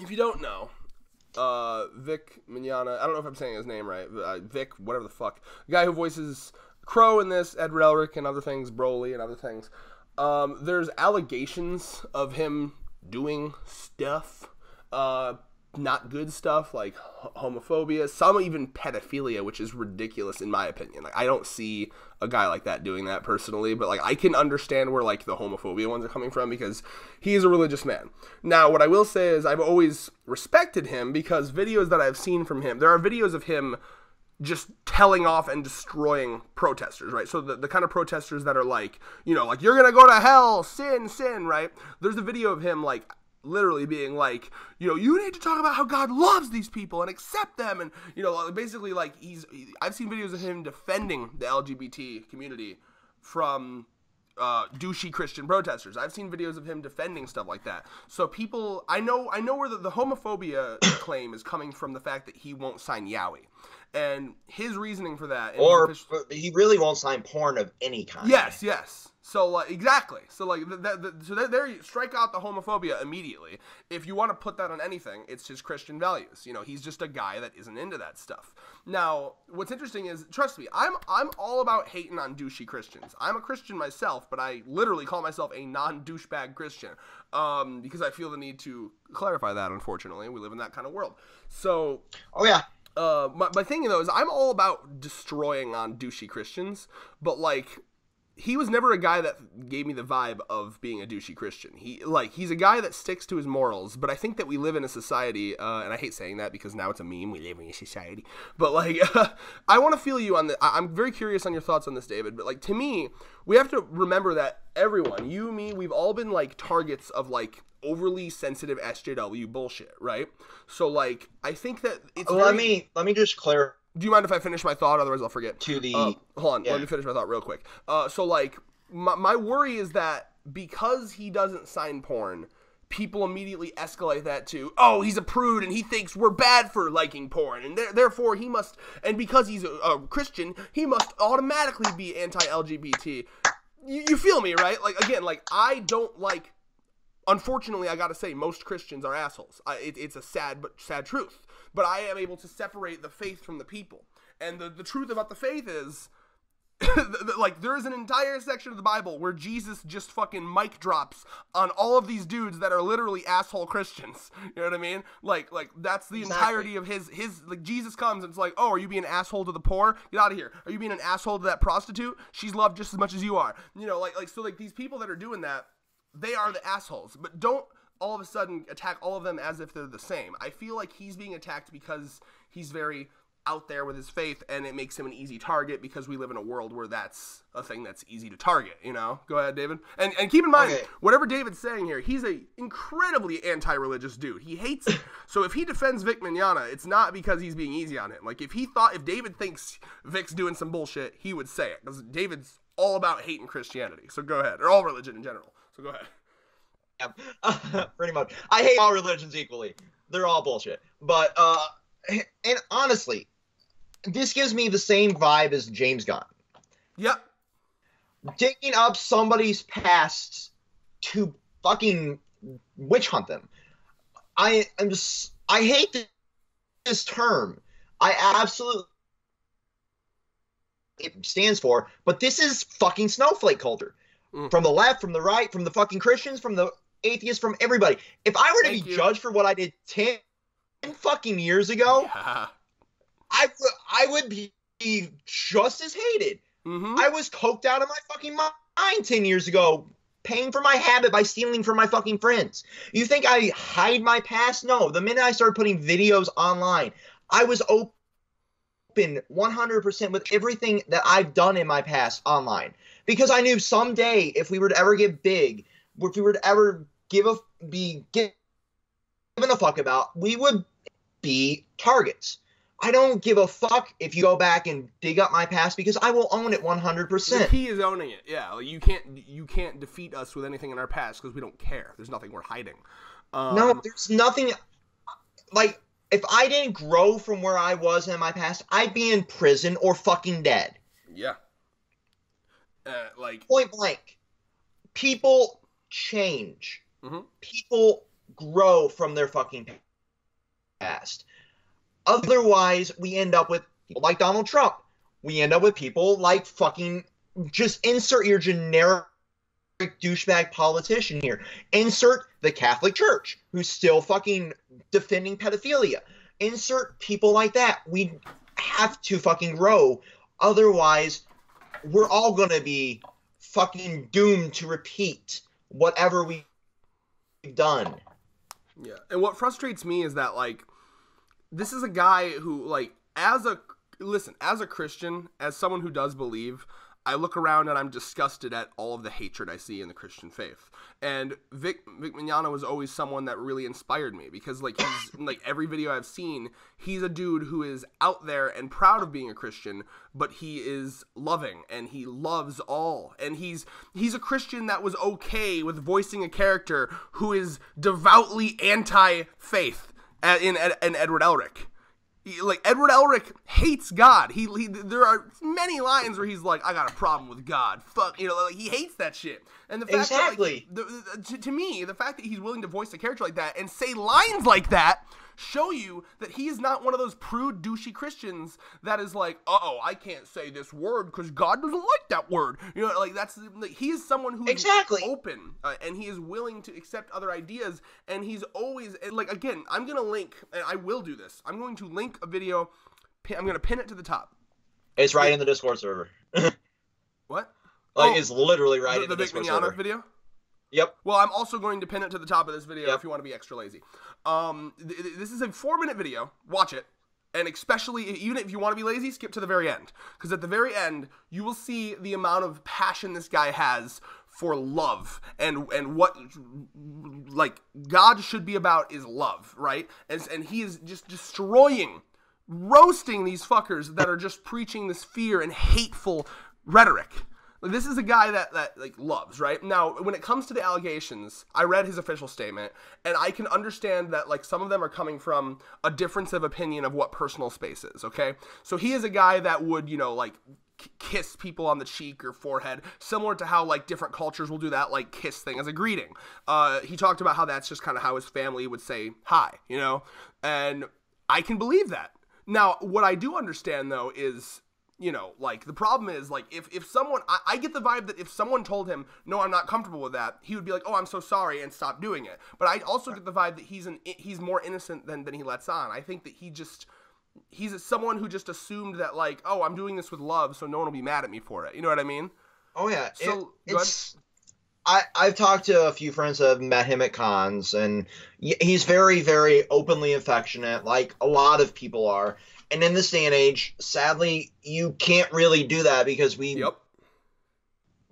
if you don't know, Vic Mignogna, I don't know if I'm saying his name right, Vic, whatever the fuck, the guy who voices Crow in this, Edward Elric and other things, Broly and other things, there's allegations of him doing stuff, not good stuff, like homophobia, some even pedophilia, which is ridiculous in my opinion. Like, I don't see a guy like that doing that personally, but like, I can understand where like the homophobia ones are coming from because he is a religious man. Now, what I will say is I've always respected him because videos that I've seen from him, there are videos of him just telling off and destroying protesters, right? So the kind of protesters that are like, you know, like, you're gonna go to hell, sin, sin, right? There's a video of him like literally being like, you know, you need to talk about how God loves these people and accept them, and, you know, basically like I've seen videos of him defending the LGBT community from douchey Christian protesters. I've seen videos of him defending stuff like that. So people, I know where the homophobia claim is coming from, the fact that he won't sign Yowie. And his reasoning for that, or he really won't sign porn of any kind. Yes. So like, exactly. So like there you strike out the homophobia immediately. If you want to put that on anything, it's his Christian values. You know, he's just a guy that isn't into that stuff. Now, what's interesting is, trust me, I'm all about hating on douchey Christians. I'm a Christian myself, but I literally call myself a non-douchebag Christian, because I feel the need to clarify that. Unfortunately, we live in that kind of world. So, oh yeah. My thing though is I'm all about destroying on douchey Christians, but like, he was never a guy that gave me the vibe of being a douchey Christian. He's a guy that sticks to his morals, but I think that we live in a society, and I hate saying that because now it's a meme, we live in a society, but like, I want to feel you on I'm very curious on your thoughts on this, David, but like, to me, we have to remember that everyone, you, me, we've all been like targets of like overly sensitive SJW bullshit, right? So like, I think that it's let me just clarify. Do you mind if I finish my thought? Otherwise, I'll forget. Hold on. Yeah. Let me finish my thought real quick. So, like, my worry is that because he doesn't sign porn, people immediately escalate that to, oh, he's a prude and he thinks we're bad for liking porn, and therefore he must, and because he's a Christian, he must automatically be anti-LGBT. You feel me, right? Like, again, like, I don't like, unfortunately, I gotta say, most Christians are assholes. It's a sad truth. But I am able to separate the faith from the people. And the truth about the faith is, like, there is an entire section of the Bible where Jesus just fucking mic drops on all of these dudes that are literally asshole Christians. You know what I mean? Like that's the entirety of his, like, Jesus comes and it's like, oh, are you being an asshole to the poor? Get out of here. Are you being an asshole to that prostitute? She's loved just as much as you are. You know, so these people that are doing that, they are the assholes. But don't all of a sudden attack all of them as if they're the same. I feel like he's being attacked because he's very out there with his faith, and it makes him an easy target because we live in a world where that's a thing that's easy to target, you know? Go ahead, David. And keep in mind, whatever David's saying here, he's a incredibly anti-religious dude. He hates it. So if he defends Vic Mignogna, it's not because he's being easy on him. Like, if David thinks Vic's doing some bullshit, he would say it. Because David's all about hating Christianity. So go ahead. Or all religion in general. So go ahead. Pretty much. I hate all religions equally. They're all bullshit. But, and honestly, this gives me the same vibe as James Gunn. Yep. Digging up somebody's past to fucking witch hunt them. I hate this term. I absolutely, it stands for, but this is fucking snowflake culture. From the left, from the right, from the fucking Christians, from the atheists, from everybody. If I were to be judged for what I did 10 fucking years ago, I would be just as hated. Mm-hmm. I was coked out of my fucking mind 10 years ago, paying for my habit by stealing from my fucking friends. You think I hide my past? No. The minute I started putting videos online, I was open 100% with everything that I've done in my past online. Because I knew someday, if we were to ever get big, if we were to ever be given a fuck about, we would be targets. I don't give a fuck if you go back and dig up my past, because I will own it 100%. The key is owning it. Yeah, like, you can't defeat us with anything in our past because we don't care. There's nothing we're hiding. No, there's nothing. Like, if I didn't grow from where I was in my past, I'd be in prison or fucking dead. Yeah. Like, point blank, people change. Mm-hmm. People grow from their fucking past. Otherwise, we end up with people like Donald Trump. We end up with people like fucking, just insert your generic douchebag politician here. Insert the Catholic Church, who's still fucking defending pedophilia. Insert people like that. We have to fucking grow. Otherwise, we're all gonna be fucking doomed to repeat whatever we've done. Yeah. And what frustrates me is that, like, this is a guy who, like, as a Christian, as someone who does believe, I look around and I'm disgusted at all of the hatred I see in the Christian faith. And Vic Mignogna was always someone that really inspired me because, like, he's like every video I've seen, he's a dude who is out there and proud of being a Christian, but he is loving and he loves all. And he's a Christian that was okay with voicing a character who is devoutly anti-faith in Edward Elric. Like, Edward Elric hates God. He there are many lines where he's like, I got a problem with God. Fuck, you know, like, he hates that shit. And the fact exactly. that, like, to me, the fact that he's willing to voice a character like that and say lines like that show you that he is not one of those prude, douchey Christians that is like, uh-oh, I can't say this word because God doesn't like that word. You know, like, that's, like, he is someone who is open, and he is willing to accept other ideas, and he's always, like, again, I'm going to link, and I will do this, I'm going to link a video, I'm going to pin it to the top. It's right in the Discord server. What? Like, it's literally right in the Discord server. The Vic Mignogna video? Yep. Well, I'm also going to pin it to the top of this video if you want to be extra lazy. This is a 4-minute video. Watch it. And especially, even if you want to be lazy, skip to the very end. Because at the very end, you will see the amount of passion this guy has for love. And what, like, God should be about is love, right? And he is just roasting these fuckers that are just preaching this fear and hateful rhetoric. Like, this is a guy that like, loves, right? Now, when it comes to the allegations, I read his official statement, and I can understand that, like, some of them are coming from a difference of opinion of what personal space is, okay? So he is a guy that would, you know, like, kiss people on the cheek or forehead, similar to how, like, different cultures will do that, like, kiss thing as a greeting. He talked about how that's just kind of how his family would say hi, you know? And I can believe that. Now, what I do understand, though, is, you know, like, the problem is, like, if someone, I get the vibe that if someone told him, no, I'm not comfortable with that, he would be like, oh, I'm so sorry, and stop doing it. But I also get the vibe that he's more innocent than he lets on. I think that he's someone who just assumed that, like, oh, I'm doing this with love, so no one will be mad at me for it. You know what I mean? Oh, yeah. So, I've talked to a few friends that have met him at cons, and he's very, very openly affectionate, like a lot of people are. And in this day and age, sadly, you can't really do that because we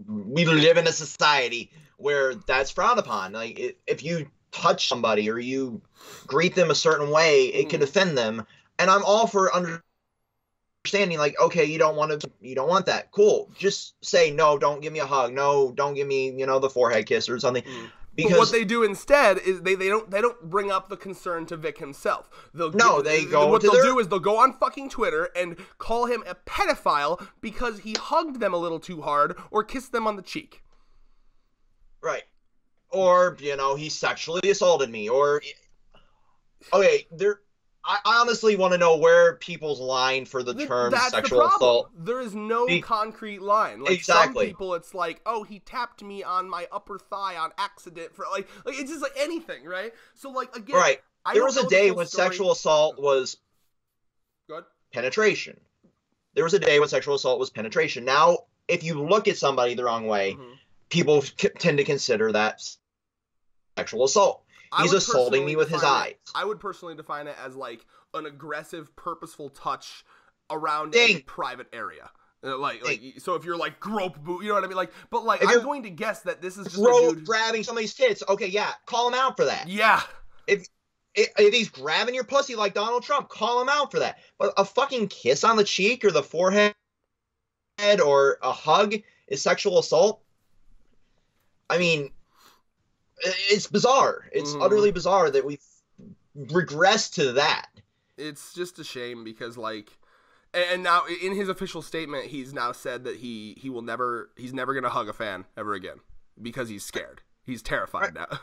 live in a society where that's frowned upon. Like, if you touch somebody or you greet them a certain way, it can offend them. And I'm all for understanding, like, okay, you don't want that. Cool. Just say, no, don't give me a hug. No, don't give me, you know, the forehead kiss or something. Because, but what they do instead is they don't bring up the concern to Vic himself. They'll do is they'll go on fucking Twitter and call him a pedophile because he hugged them a little too hard or kissed them on the cheek. Right. Or, you know, he sexually assaulted me. Or, okay, I honestly want to know where people's line for the term sexual assault. There is no concrete line. Like, exactly. Some people, it's like, oh, he tapped me on my upper thigh on accident for like it's just like anything, right? So, like, again, right. There was a day when sexual assault was penetration. There was a day when sexual assault was penetration. Now, if you look at somebody the wrong way, people tend to consider that sexual assault. He's assaulting me with his eyes. I would personally define it as, like, an aggressive, purposeful touch around a private area. So if you're, like, grope boot, you know what I mean? Like, but, like, I'm going to guess that this is just a dude grabbing somebody's tits. Okay, yeah, call him out for that. Yeah. If he's grabbing your pussy like Donald Trump, call him out for that. But a fucking kiss on the cheek or the forehead or a hug is sexual assault? I mean, it's bizarre. It's utterly bizarre that we've regressed to that. It's just a shame because, like, and now in his official statement, he's now said that he's never gonna hug a fan ever again because he's scared. He's terrified now.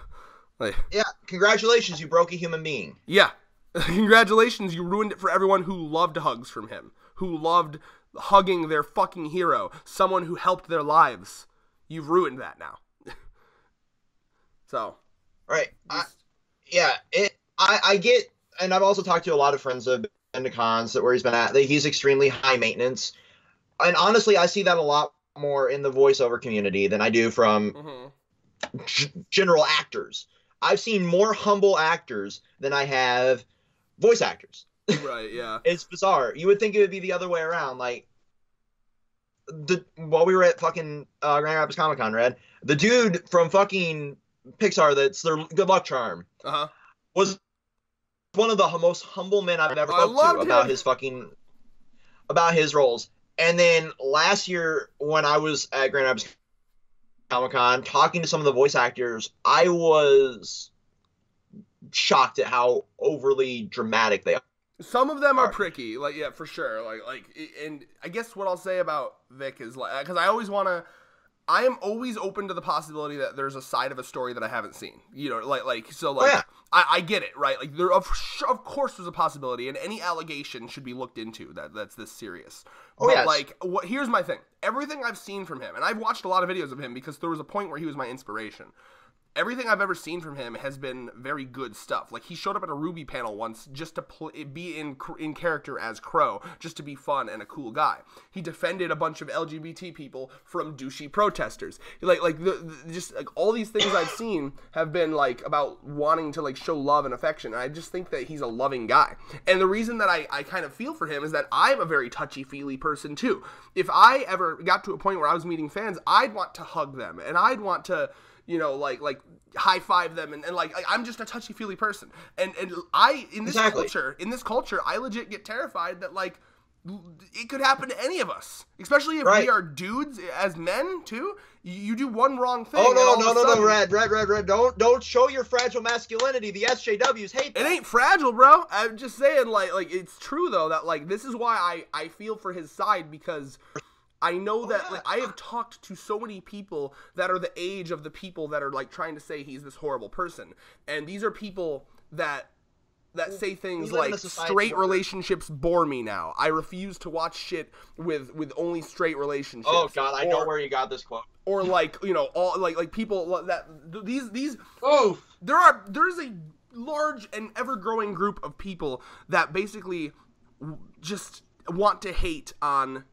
Like, yeah, congratulations, you broke a human being. Yeah, Congratulations, you ruined it for everyone who loved hugs from him, who loved hugging their fucking hero, someone who helped their lives. You've ruined that now. So. Right. I get, and I've also talked to a lot of friends that have been to cons where he's been at, that he's extremely high maintenance. And honestly, I see that a lot more in the voiceover community than I do from general actors. I've seen more humble actors than I have voice actors. Right, yeah. It's bizarre. You would think it would be the other way around. Like, while we were at fucking Grand Rapids Comic Con, Red, the dude from fucking Pixar that's their good luck charm was one of the most humble men I've ever talked to about his roles. And then last year when I was at Grand Rapids Comic Con talking to some of the voice actors, I was shocked at how overly dramatic they are. Some of them are pricky, like, yeah, for sure. And I guess what I'll say about Vic is, like, because I am always open to the possibility that there's a side of a story that I haven't seen. You know, I get it, right? Like, there of course there's a possibility, and any allegation should be looked into that's this serious. Here's my thing. Everything I've seen from him, and I've watched a lot of videos of him because there was a point where he was my inspiration. Everything I've ever seen from him has been very good stuff. Like, he showed up at a Ruby panel once just to be in character as Crow, just to be fun and a cool guy. He defended a bunch of LGBT people from douchey protesters. Just all these things I've seen have been like about wanting to like show love and affection. And I just think that he's a loving guy. And the reason that I kind of feel for him is that I'm a very touchy-feely person too. If I ever got to a point where I was meeting fans, I'd want to hug them and I'd want to, you know, like high five them and I'm just a touchy feely person. And in this culture, I legit get terrified that like it could happen to any of us, especially if we are dudes as men too. You do one wrong thing. Oh no, Red. Don't show your fragile masculinity. The SJWs hate that. It ain't fragile, bro. I'm just saying, like it's true though that like this is why I feel for his side, because I know that like I have talked to so many people that are the age of the people that are like trying to say he's this horrible person, and these are people that say things like straight relationships bore me now. I refuse to watch shit with only straight relationships. Oh God, I know where you got this quote. Or like, you know, all like people that these there's a large and ever growing group of people that basically just want to hate on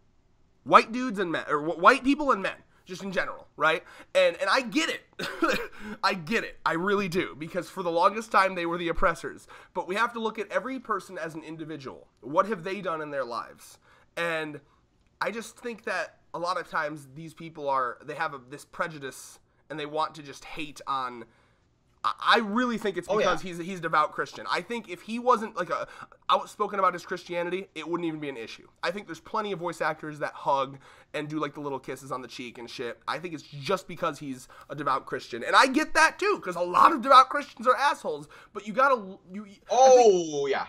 white dudes and men, or white people and men, just in general, right? And I get it. I get it. I really do, because for the longest time they were the oppressors. But we have to look at every person as an individual. What have they done in their lives? And I just think that a lot of times these people they have this prejudice and they want to just hate on. I really think it's because he's a devout Christian. I think if he wasn't like outspoken about his Christianity, it wouldn't even be an issue. I think there's plenty of voice actors that hug and do like the little kisses on the cheek and shit. I think it's just because he's a devout Christian, and I get that too, because a lot of devout Christians are assholes. But you gotta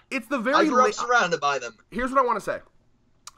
it's the very. I grew up surrounded by them. Here's what I want to say.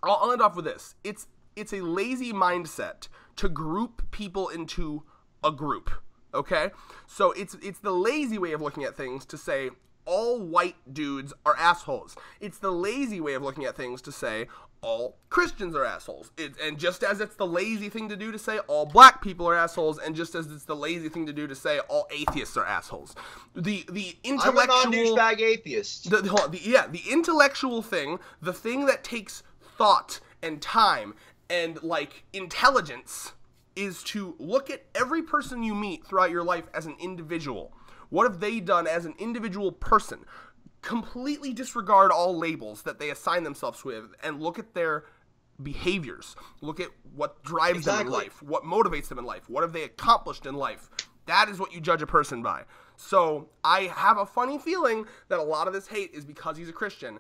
I'll end off with this. It's a lazy mindset to group people into a group. Okay? So it's the lazy way of looking at things to say all white dudes are assholes. It's the lazy way of looking at things to say all Christians are assholes. And just as it's the lazy thing to do to say all black people are assholes, and just as it's the lazy thing to do to say all atheists are assholes. The intellectual... I'm a non-douchebag atheist. The intellectual thing, the thing that takes thought and time and, like, intelligence, is to look at every person you meet throughout your life as an individual. What have they done as an individual person? Completely disregard all labels that they assign themselves with and look at their behaviors. Look at what drives them in life, what motivates them in life, what have they accomplished in life. That is what you judge a person by. So I have a funny feeling that a lot of this hate is because he's a Christian.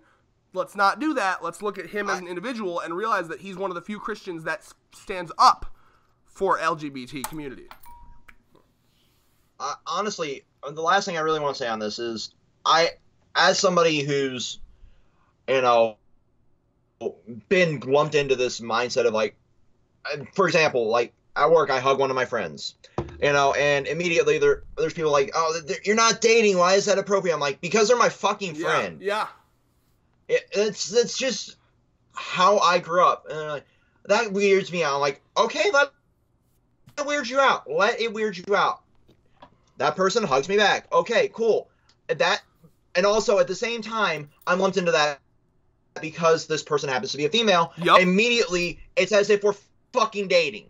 Let's not do that. Let's look at him as an individual and realize that he's one of the few Christians that stands up for LGBT community. Honestly, the last thing I really want to say on this is as somebody who's, you know, been lumped into this mindset of like, for example, like at work, I hug one of my friends. And immediately there's people like, oh, you're not dating. Why is that appropriate? I'm like, because they're my fucking friend. Yeah. It's just how I grew up. And they're like, that weirds me out. I'm like, okay, let it weird you out. Let it weird you out. That person hugs me back. Okay, cool. And also at the same time, I'm lumped into that because this person happens to be a female. Yep. Immediately, it's as if we're fucking dating.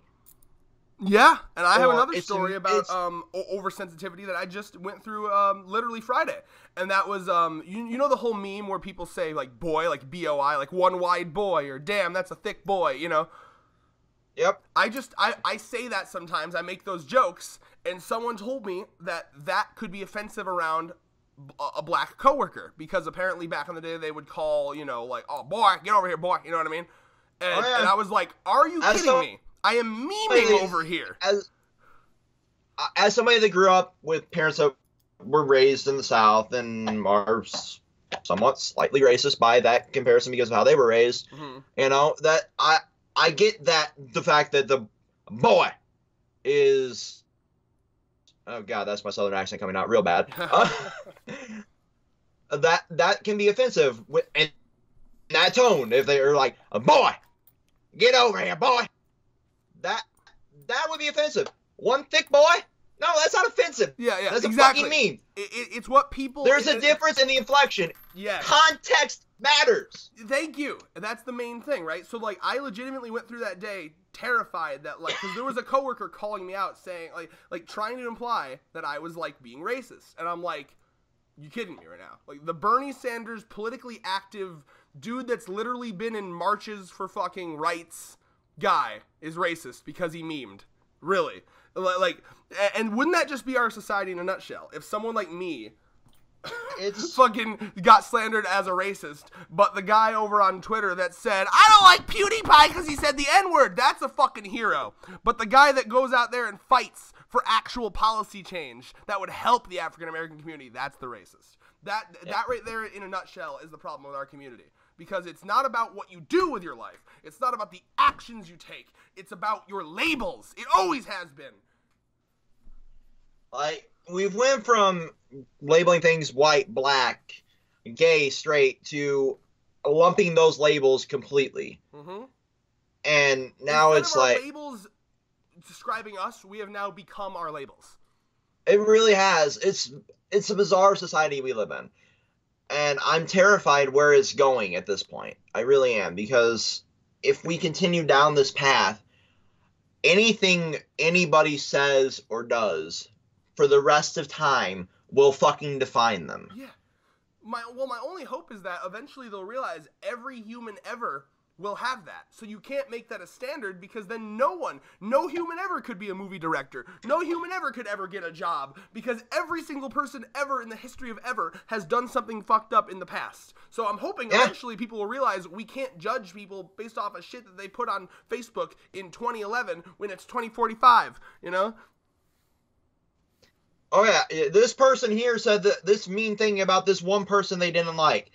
Yeah, and I have another story about oversensitivity that I just went through literally Friday. And that was, you know the whole meme where people say, like, boy, like B-O-I, like one wide boy, or damn, that's a thick boy, you know? Yep. I say that sometimes, I make those jokes, and someone told me that could be offensive around a black coworker, because apparently back in the day they would call, you know, like, oh, boy, get over here, boy, you know what I mean? And, and I was like, are you kidding me? I am memeing over here. As somebody that grew up with parents that were raised in the South and are somewhat slightly racist by that comparison because of how they were raised, you know, that I get that the fact that the boy is, oh god, that's my southern accent coming out real bad. That can be offensive in that tone if they are like, a boy, get over here, boy. That would be offensive. One thick boy? No, that's not offensive. Yeah, that's exactly. A fucking meme. It's what people... There's a difference in the inflection. Yeah. Context matters. Thank you. That's the main thing, right? So, like, I legitimately went through that day terrified that, like, because there was a coworker calling me out saying, like trying to imply that I was, like, being racist. And I'm like, you kidding me right now? Like, the Bernie Sanders politically active dude that's literally been in marches for fucking rights guy is racist because he memed. Really. Like, and wouldn't that just be our society in a nutshell? If someone like me fucking got slandered as a racist, but the guy over on Twitter that said, I don't like PewDiePie because he said the N-word, that's a fucking hero. But the guy that goes out there and fights for actual policy change that would help the African-American community, that's the racist. That right there in a nutshell is the problem with our community. Because it's not about what you do with your life. It's not about the actions you take. It's about your labels. It always has been. Like, we've went from labeling things white, black, gay, straight, to lumping those labels completely. Mm-hmm. And now it's like... labels describing us, we have now become our labels. It really has. It's a bizarre society we live in. And I'm terrified where it's going at this point. I really am. Because if we continue down this path, anything anybody says or does for the rest of time will fucking define them. Yeah. My only hope is that eventually they'll realize every human ever will have that. So you can't make that a standard, because then no human ever could be a movie director. No human ever could ever get a job, because every single person ever in the history of ever has done something fucked up in the past. So I'm hoping eventually people will realize we can't judge people based off of shit that they put on Facebook in 2011 when it's 2045, you know? Oh yeah, this person here said that this mean thing about this one person they didn't like.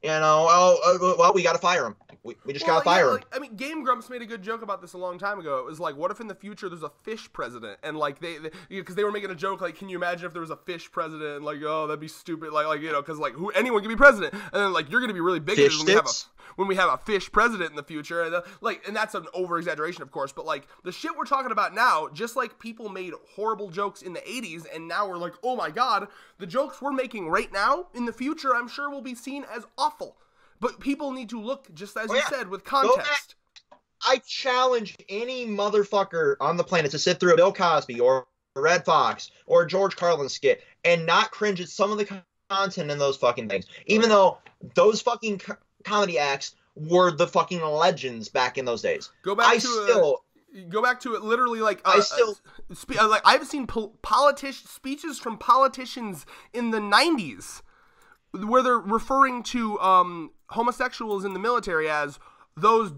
You know, well, we gotta fire him. We just gotta fire him. Like, I mean, Game Grumps made a good joke about this a long time ago. It was like, what if in the future there's a fish president? And like because they were making a joke, like, can you imagine if there was a fish president? And like, oh, that'd be stupid. Like you know, because like anyone can be president. And then like you're gonna be really bigoted when we have a fish president in the future. And and that's an over exaggeration, of course. But like the shit we're talking about now, just like people made horrible jokes in the 80s, and now we're like, oh my god, the jokes we're making right now in the future, I'm sure will be seen as awful. But people need to look, just as you said, with context. I challenge any motherfucker on the planet to sit through a Bill Cosby or Red Fox or a George Carlin skit and not cringe at some of the content in those fucking things. Even though those fucking comedy acts were the fucking legends back in those days. Go back to it literally like... I've seen speeches from politicians in the 90s where they're referring to homosexuals in the military as those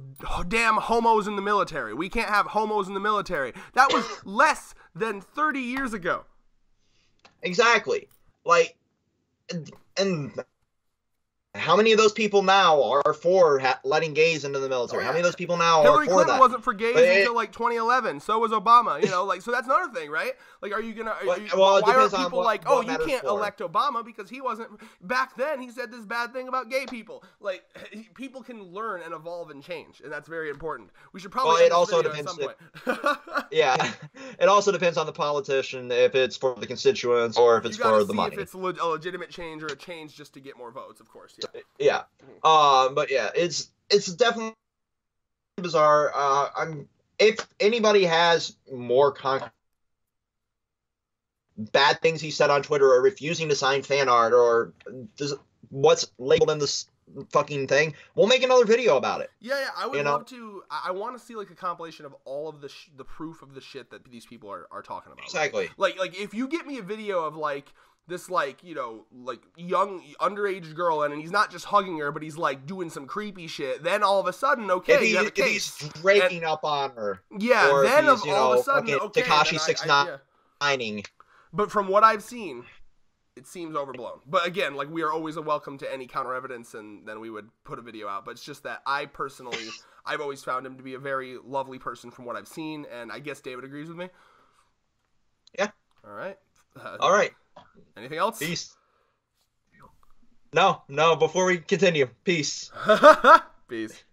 damn homos in the military. We can't have homos in the military. That was less than 30 years ago. Exactly. Like, and How many of those people now are for letting gays into the military? How many of those people now Hillary are for Clinton that? wasn't for gays until like 2011. So was Obama. You know, like, so that's another thing, right? Like, are you gonna? Well, why are on people what, like, what you can't elect Obama because he wasn't back then? He said this bad thing about gay people. Like, people can learn and evolve and change, and that's very important. We should probably. Well, it also depends. At some point. Yeah, it also depends on the politician if it's for the constituents or if it's for the money. If it's a legitimate change or a change just to get more votes, of course. Yeah. But yeah, it's definitely bizarre. If anybody has more bad things he said on Twitter, or refusing to sign fan art, or what's labeled in this fucking thing, we'll make another video about it. Yeah, I would love to. I want to see like a compilation of all of the proof of the shit that these people are talking about. Exactly. Like if you get me a video of like this, like, you know, like young underage girl, and he's not just hugging her, but he's like doing some creepy shit, then all of a sudden, okay, you have a case. If he's breaking up on her, yeah, or then if he's, all of a sudden, okay, Tekashi 6ix9ine. But from what I've seen, it seems overblown. But again, like, we are always welcome to any counter evidence, and then we would put a video out. But it's just that I personally, I've always found him to be a very lovely person from what I've seen, and I guess David agrees with me. Yeah. All right. All right. Anything else? Peace. No, before we continue. Peace. Peace.